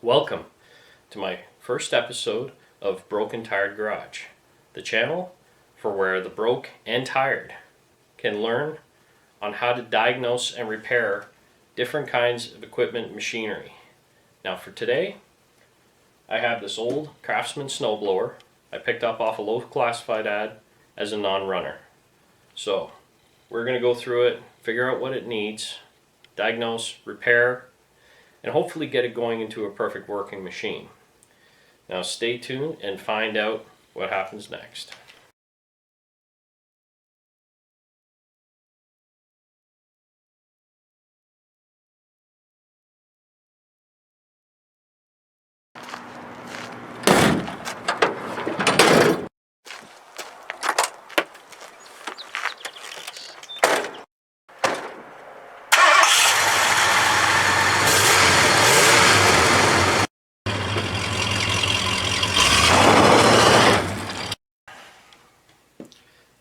Welcome to my first episode of Broken Tired Garage, the channel for where the broke and tired can learn on how to diagnose and repair different kinds of equipment and machinery. Now for today, I have this old Craftsman snowblower I picked up off a local classified ad as a non-runner. So we're going to go through it, figure out what it needs, diagnose, repair, and hopefully get it going into a perfect working machine. Now stay tuned and find out what happens next.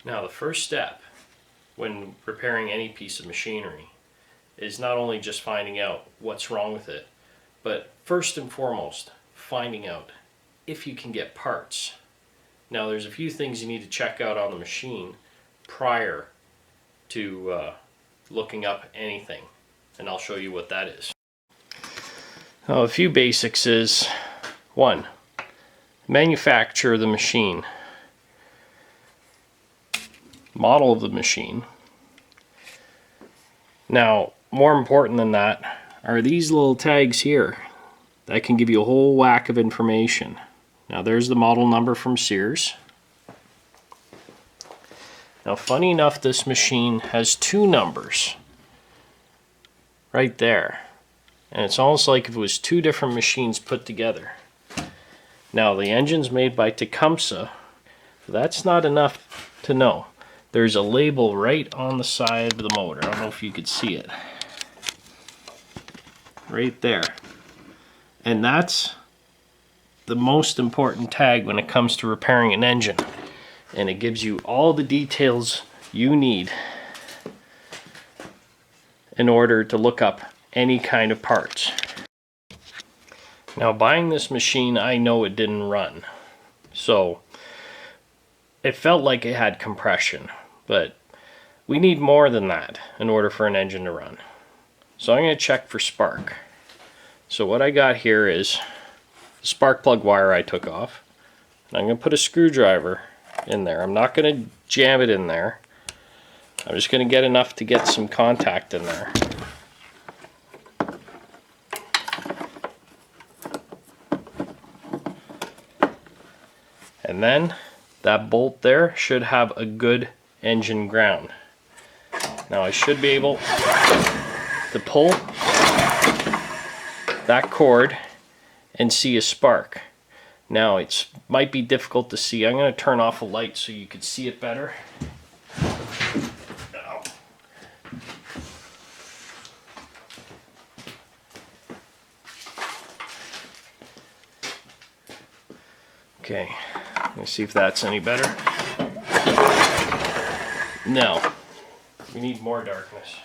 Now the first step when repairing any piece of machinery is not only just finding out what's wrong with it, but first and foremost, finding out if you can get parts. Now there's a few things you need to check out on the machine prior to looking up anything, and I'll show you what that is. Now, a few basics is, 1, manufacturer of the machine, model of the machine. Now, more important than that are these little tags here that can give you a whole whack of information. Now there's the model number from Sears. Now funny enough, this machine has 2 numbers right there, and it's almost like if it was 2 different machines put together. Now the engine's made by Tecumseh, but that's not enough to know. There's a label right on the side of the motor. I don't know if you could see it. Right there. And that's the most important tag when it comes to repairing an engine. And it gives you all the details you need in order to look up any kind of parts. Now buying this machine, I know it didn't run. So it felt like it had compression, but we need more than that in order for an engine to run. So I'm going to check for spark. So what I got here is the spark plug wire I took off. And I'm going to put a screwdriver in there. I'm not going to jam it in there. I'm just going to get enough to get some contact in there. And then that bolt there should have a good engine ground. Now I should be able to pull that cord and see a spark. Now it might be difficult to see. I'm going to turn off a light so you can see it better. Okay, let me see if that's any better. No, we need more darkness.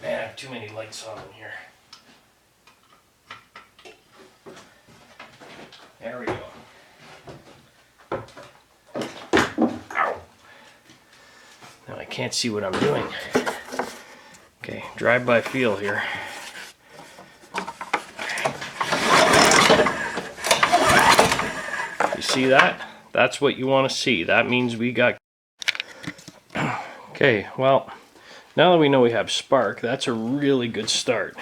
Man, I have too many lights on in here. There we go. Ow. Now I can't see what I'm doing. Okay, drive-by feel here. You see that? That's what you want to see. That means we got... Okay, well, now that we know we have spark, that's a really good start.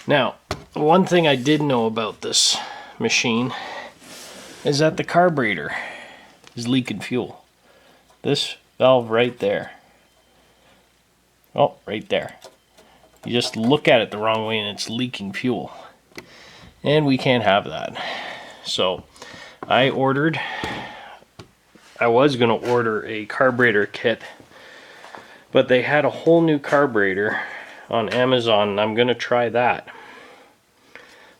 Now, one thing I did know about this machine is that the carburetor is leaking fuel. This valve right there. Oh, right there. You just look at it the wrong way and it's leaking fuel. And we can't have that. So I was going to order a carburetor kit, but they had a whole new carburetor on Amazon, and I'm going to try that.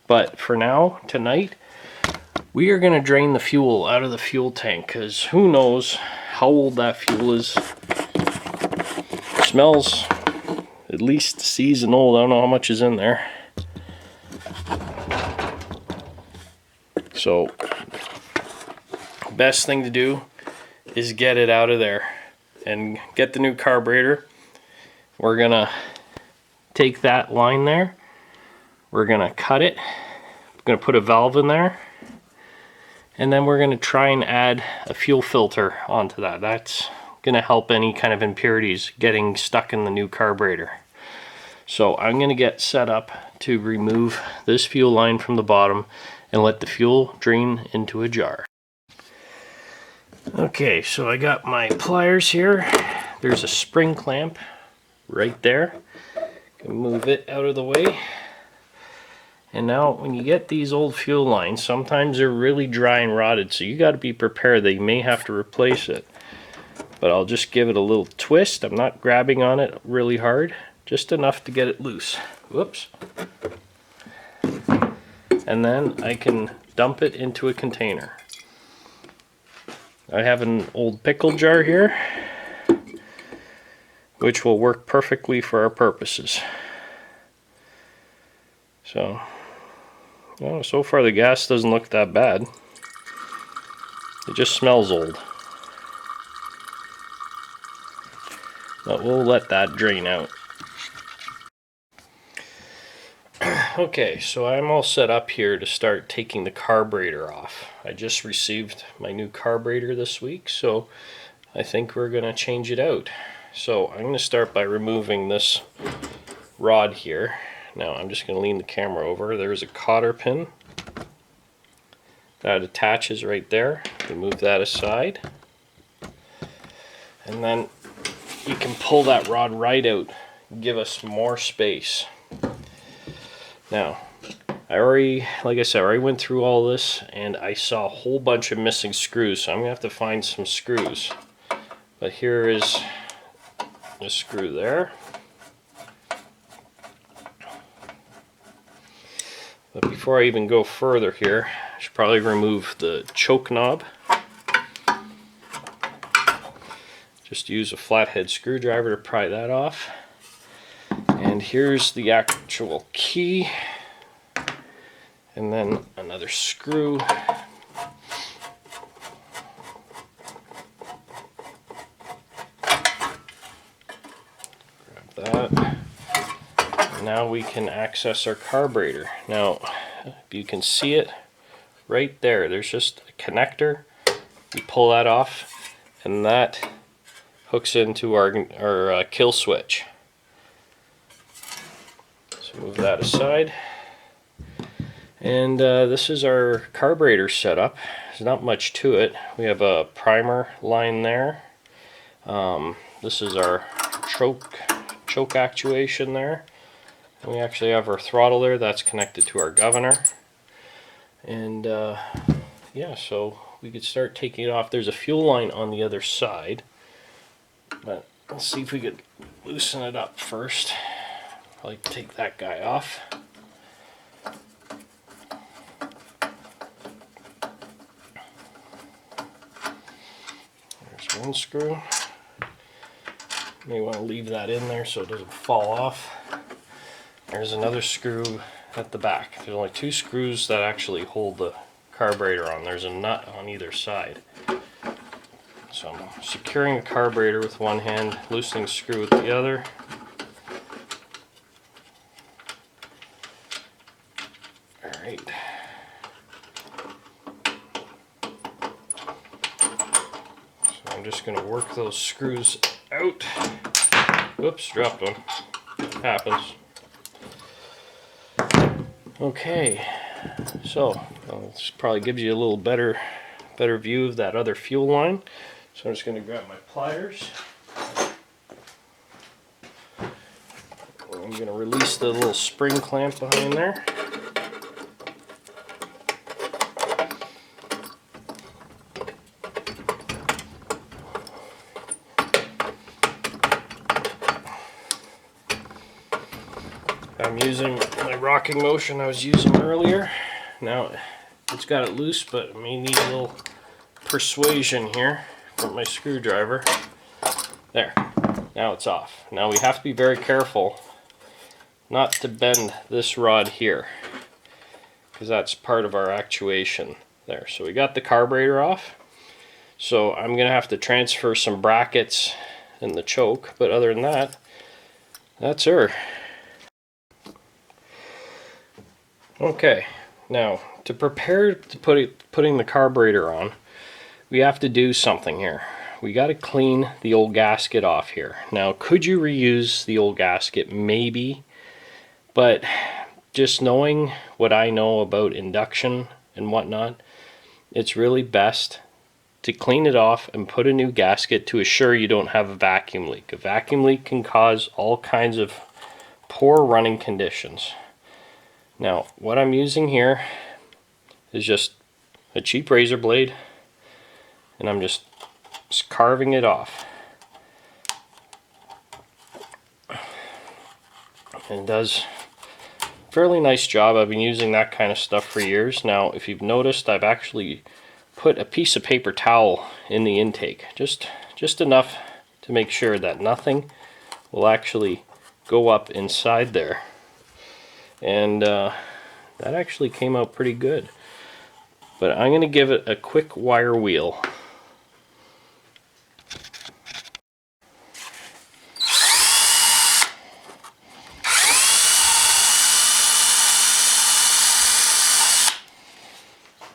But for now, tonight, We are going to drain the fuel out of the fuel tank because who knows how old that fuel is. It smells at least seasoned old. I don't know how much is in there. So, best thing to do is get it out of there and get the new carburetor. We're going to take that line there. We're going to cut it. We're going to put a valve in there. And then we're going to try and add a fuel filter onto that. That's going to help any kind of impurities getting stuck in the new carburetor. So I'm going to get set up to remove this fuel line from the bottom and let the fuel drain into a jar. Okay, so I got my pliers here. There's a spring clamp right there. Can move it out of the way. And now when you get these old fuel lines, sometimes they're really dry and rotted, so you got to be prepared that you may have to replace it. But I'll just give it a little twist. I'm not grabbing on it really hard, just enough to get it loose. Whoops. And then I can dump it into a container. I have an old pickle jar here, which will work perfectly for our purposes. So, well, so far the gas doesn't look that bad. It just smells old. But we'll let that drain out. Okay, so I'm all set up here to start taking the carburetor off. I just received my new carburetor this week, so I think we're going to change it out. So I'm going to start by removing this rod here. Now I'm just going to lean the camera over. There's a cotter pin that attaches right there. You move that aside. And then you can pull that rod right out, give us more space. Now, like I said, I already went through all this and I saw a whole bunch of missing screws, so I'm going to have to find some screws. But here is a screw there. But before I even go further here, I should probably remove the choke knob. Just use a flathead screwdriver to pry that off. And here's the actual key. And then another screw. Grab that. And now we can access our carburetor. Now, if you can see it right there, there's just a connector. You pull that off, and that hooks into our kill switch. So move that aside. And this is our carburetor setup. There's not much to it. We have a primer line there. This is our choke actuation there. And we actually have our throttle there. That's connected to our governor. And yeah, so we could start taking it off. There's a fuel line on the other side. But let's see if we could loosen it up first. Probably take that guy off. There's one screw. May want to leave that in there so it doesn't fall off. There's another screw at the back. There's only two screws that actually hold the carburetor on. There's a nut on either side. So I'm securing the carburetor with one hand, loosening the screw with the other. Alright. So I'm just going to work those screws out. Whoops, dropped one. Happens. Okay, so this probably gives you a little better view of that other fuel line. So I'm just going to grab my pliers. I'm going to release the little spring clamp behind there. I'm using my rocking motion I was using earlier. Now, It's got it loose, but I may need a little persuasion here from my screwdriver. There. Now it's off. Now we have to be very careful not to bend this rod here, because that's part of our actuation there. So we got the carburetor off. So I'm going to have to transfer some brackets in the choke, but other than that, that's her. Okay, now to prepare to putting the carburetor on, we have to do something here. We got to clean the old gasket off here. Now, could you reuse the old gasket? Maybe, but just knowing what I know about induction and whatnot, it's really best to clean it off and put a new gasket to assure you don't have a vacuum leak. A vacuum leak can cause all kinds of poor running conditions. Now, what I'm using here is just a cheap razor blade, and I'm just carving it off. And it does a fairly nice job. I've been using that kind of stuff for years. Now, if you've noticed, I've actually put a piece of paper towel in the intake, just enough to make sure that nothing will actually go up inside there. And that actually came out pretty good. But I'm going to give it a quick wire wheel.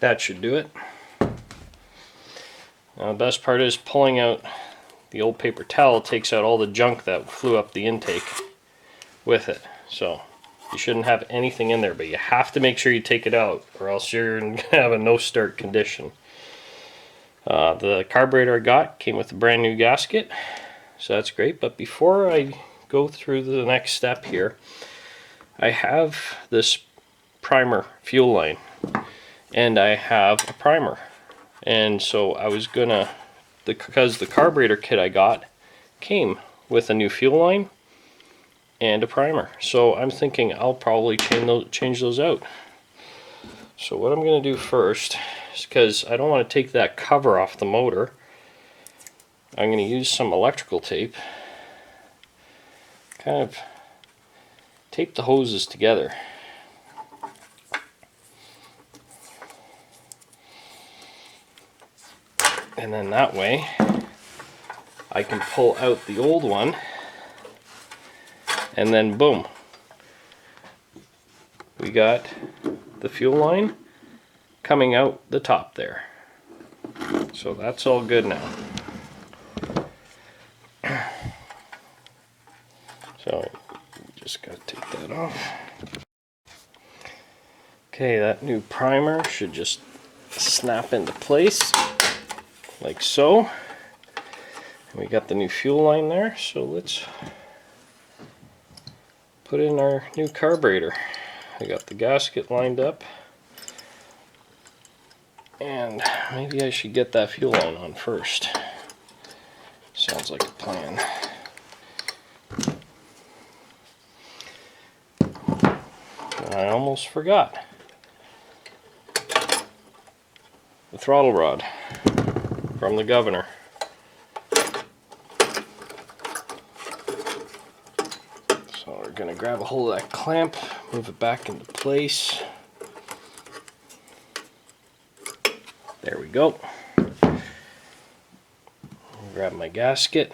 That should do it. Now the best part is pulling out the old paper towel takes out all the junk that flew up the intake with it. So you shouldn't have anything in there, but you have to make sure you take it out, or else you're going to have a no-start condition. The carburetor I got came with a brand new gasket, so that's great. But before I go through the next step here, I have this primer fuel line, and I have a primer. And so I was gonna, because the carburetor kit I got came with a new fuel line and a primer, so I'm thinking I'll probably change those out. So what I'm going to do first is, because I don't want to take that cover off the motor, I'm going to use some electrical tape, kind of tape the hoses together. And then that way I can pull out the old one, and then boom, we got the fuel line coming out the top there. So that's all good now. So just gotta take that off. Okay, that new primer should just snap into place like so. And we got the new fuel line there, so let's put in our new carburetor. I got the gasket lined up, and maybe I should get that fuel line on first. Sounds like a plan. I almost forgot the throttle rod from the governor. So we're going to grab a hold of that clamp, move it back into place. There we go. Grab my gasket.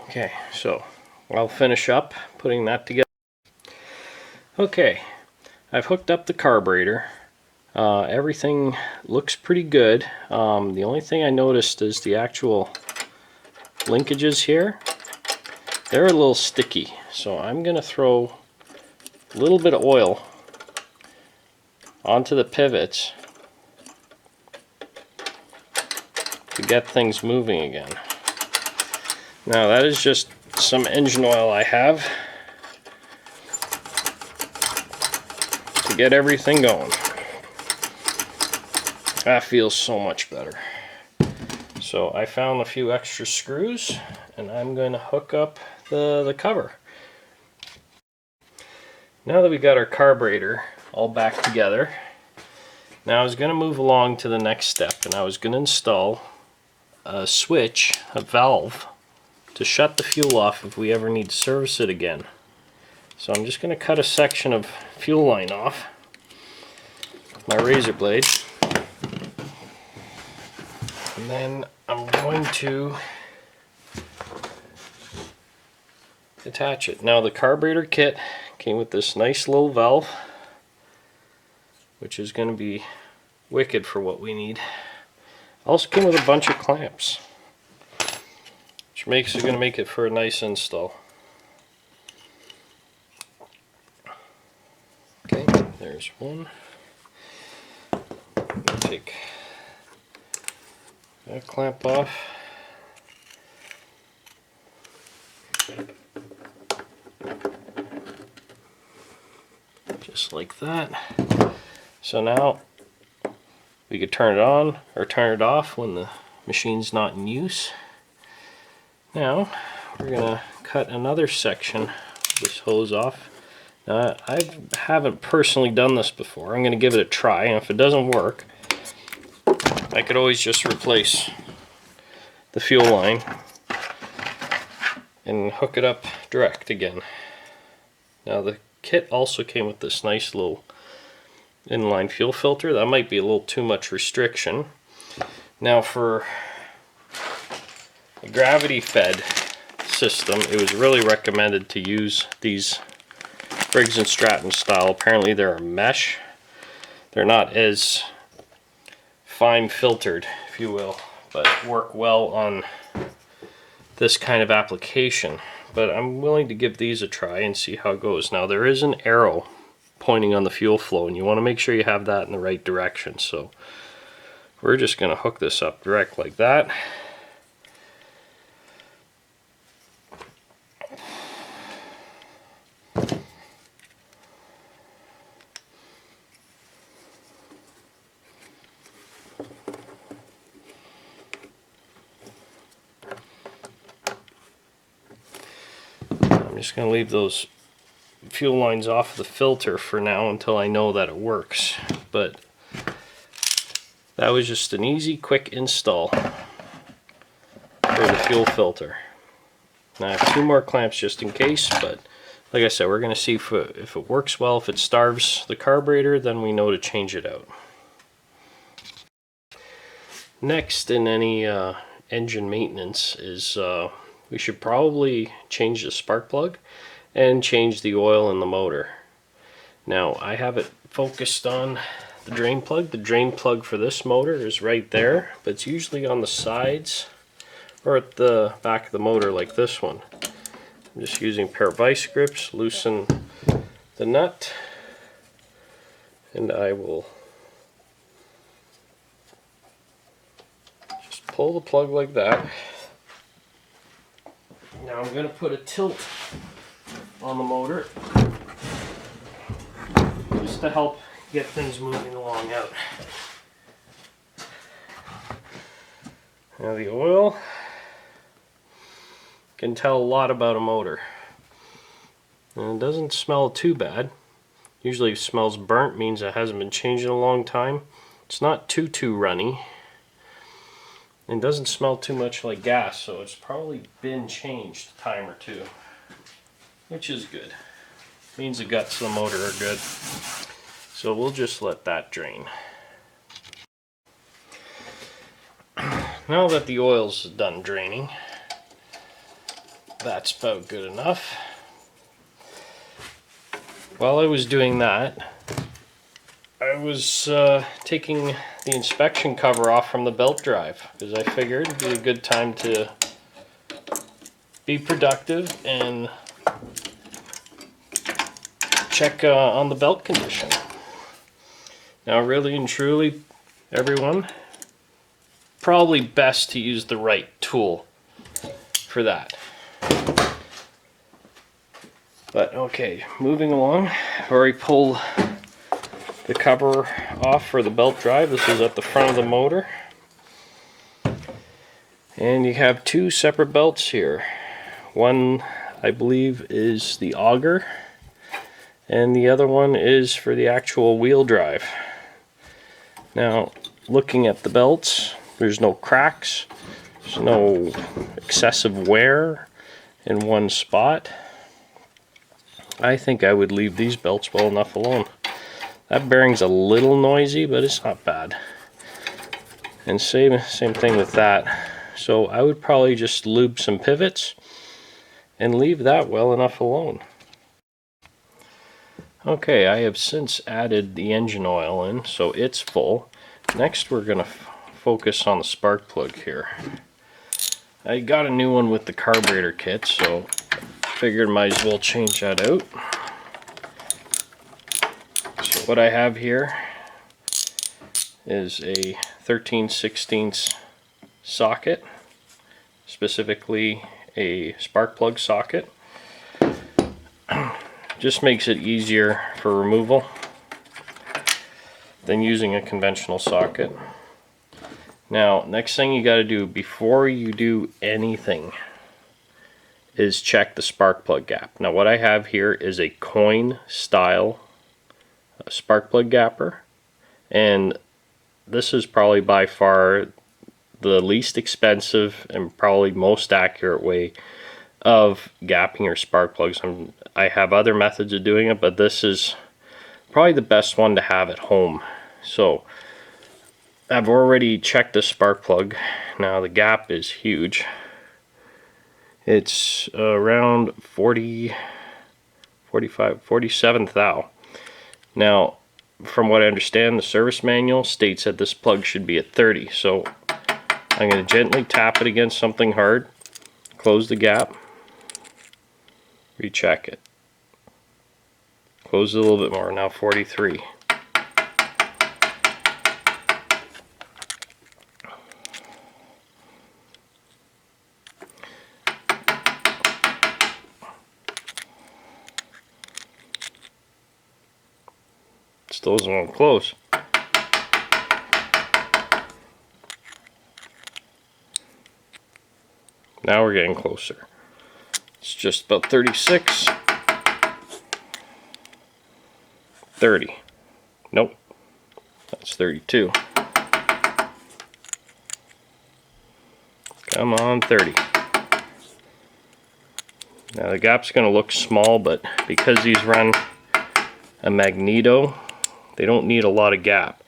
Okay, so I'll finish up putting that together. Okay, I've hooked up the carburetor. Everything looks pretty good. The only thing I noticed is the actual linkages here. They're a little sticky, so I'm going to throw a little bit of oil onto the pivots get things moving again. Now that is just some engine oil I have to get everything going. That feels so much better. So I found a few extra screws and I'm going to hook up the cover. Now that we got our carburetor all back together, now I was going to move along to the next step, and I was going to install a switch, a valve, to shut the fuel off if we ever need to service it again. So I'm just going to cut a section of fuel line off with my razor blade, and then I'm going to attach it. Now the carburetor kit came with this nice little valve, which is going to be wicked for what we need. Also came with a bunch of clamps, which makes it going to make it for a nice install. Okay, there's one. Take that clamp off. Just like that. So now we could turn it on or turn it off when the machine's not in use. Now we're going to cut another section of this hose off. Now I haven't personally done this before. I'm going to give it a try, and if it doesn't work, I could always just replace the fuel line and hook it up direct again. Now the kit also came with this nice little inline fuel filter. That might be a little too much restriction. Now for a gravity fed system, it was really recommended to use these Briggs & Stratton style. Apparently they're a mesh. They're not as fine filtered, if you will, but work well on this kind of application. But I'm willing to give these a try and see how it goes. Now there is an arrow pointing on the fuel flow, and you want to make sure you have that in the right direction. So we're just going to hook this up direct like that. I'm just going to leave those fuel lines off the filter for now until I know that it works. But that was just an easy, quick install for the fuel filter. Now I have two more clamps just in case, but like I said, we're going to see if it works well. If it starves the carburetor, then we know to change it out. Next in any engine maintenance is we should probably change the spark plug and change the oil in the motor. Now I have it focused on the drain plug. The drain plug for this motor is right there, but it's usually on the sides or at the back of the motor like this one. I'm just using a pair of vice grips, loosen the nut, and I will just pull the plug like that. Now I'm going to put a tilt on the motor just to help get things moving along out. Now the oil can tell a lot about a motor. And it doesn't smell too bad. Usually if it smells burnt, means it hasn't been changed in a long time. It's not too runny. It doesn't smell too much like gas, so it's probably been changed a time or two, which is good. Means the guts of the motor are good. So we'll just let that drain. Now that the oil's done draining, that's about good enough. While I was doing that, I was taking the inspection cover off from the belt drive, because I figured it'd be a good time to be productive and check on the belt condition. Now really and truly, everyone, probably best to use the right tool for that. But okay, moving along. I've already pulled the cover off for the belt drive. This is at the front of the motor. And you have two separate belts here. One, I believe, is the auger, and the other one is for the actual wheel drive. Now, looking at the belts, there's no cracks, there's no excessive wear in one spot. I think I would leave these belts well enough alone. That bearing's a little noisy, but it's not bad. And same thing with that. So I would probably just lube some pivots and leave that well enough alone. Okay, I have since added the engine oil in, so it's full. Next we're going to focus on the spark plug here. I got a new one with the carburetor kit, so figured might as well change that out. So what I have here is a 13/16 socket, specifically a spark plug socket. Just makes it easier for removal than using a conventional socket. Now, next thing you got to do before you do anything is check the spark plug gap. Now, what I have here is a coin style spark plug gapper, and this is probably by far the least expensive and probably most accurate way of gapping your spark plugs. I have other methods of doing it, but this is probably the best one to have at home. So I've already checked the spark plug. Now the gap is huge. It's around 47 thou. Now, from what I understand, the service manual states that this plug should be at 30. So I'm going to gently tap it against something hard, close the gap, recheck it. Close it a little bit more, now 43. Still doesn't want to close. Now we're getting closer. It's just about 36. 30. Nope. That's 32. Come on, 30. Now the gap's going to look small, but because these run a magneto, they don't need a lot of gap.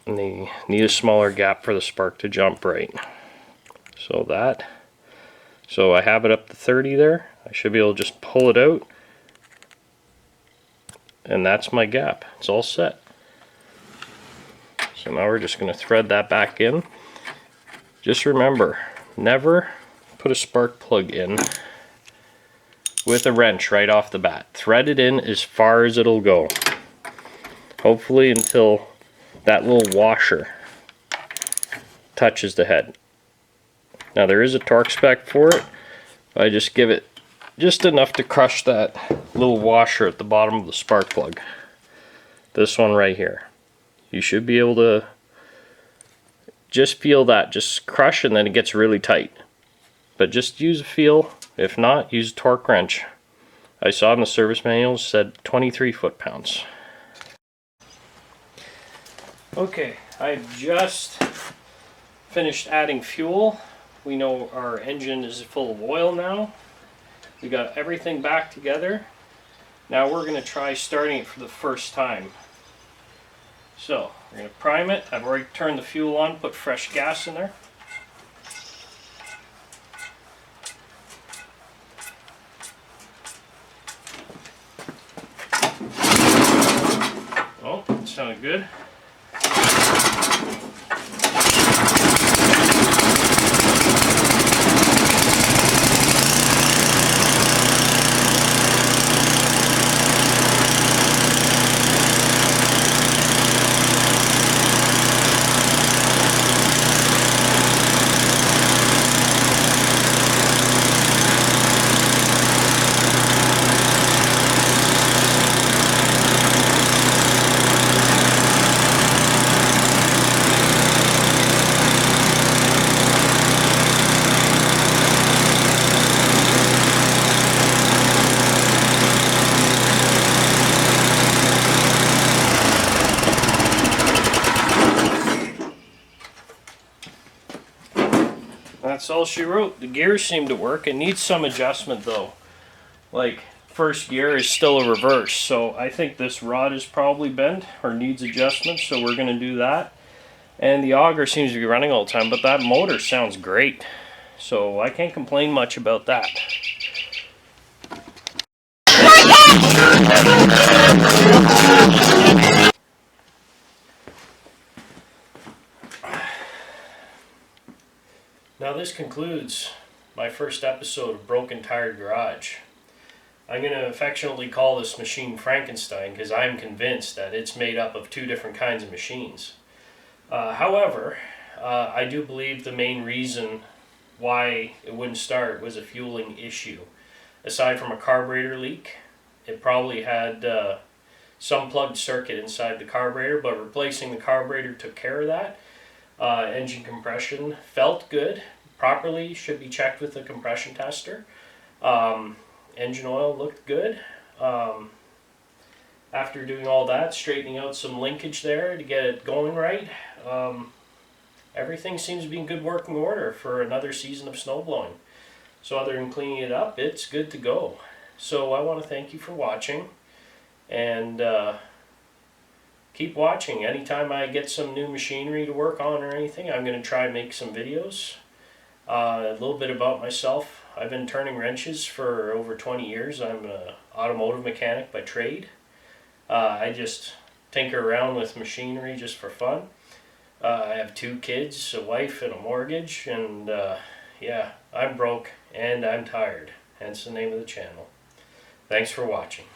And they need a smaller gap for the spark to jump right. So I have it up to 30 there. I should be able to just pull it out. And that's my gap. It's all set. So now we're just going to thread that back in. Just remember, never put a spark plug in with a wrench right off the bat. Thread it in as far as it'll go. Hopefully until that little washer touches the head. Now there is a torque spec for it. I just give it just enough to crush that little washer at the bottom of the spark plug. This one right here. You should be able to just feel that, just crush, and then it gets really tight. But just use a feel. If not, use a torque wrench. I saw in the service manual it said 23 foot-pounds. Okay, I've just finished adding fuel. We know our engine is full of oil now. We got everything back together. Now we're going to try starting it for the first time. So we're going to prime it. I've already turned the fuel on, put fresh gas in there. Oh, that sounded good. That's all she wrote. The gears seem to work. It needs some adjustment though. Like, first gear is still a reverse, so I think this rod is probably bent or needs adjustment, so we're going to do that. And the auger seems to be running all the time, but that motor sounds great. So I can't complain much about that. Now this concludes my first episode of Broken Tired Garage. I'm going to affectionately call this machine Frankenstein because I'm convinced that it's made up of two different kinds of machines. However, I do believe the main reason why it wouldn't start was a fueling issue. Aside from a carburetor leak, it probably had some plugged circuit inside the carburetor, but replacing the carburetor took care of that. Engine compression felt good, properly, should be checked with a compression tester. Engine oil looked good. After doing all that, straightening out some linkage there to get it going right, everything seems to be in good working order for another season of snowblowing. So other than cleaning it up, it's good to go. So I want to thank you for watching, and keep watching. Anytime I get some new machinery to work on or anything, I'm going to try and make some videos. A little bit about myself. I've been turning wrenches for over 20 years. I'm an automotive mechanic by trade. I just tinker around with machinery just for fun. I have 2 kids, a wife, and a mortgage, and yeah, I'm broke and I'm tired, hence the name of the channel. Thanks for watching.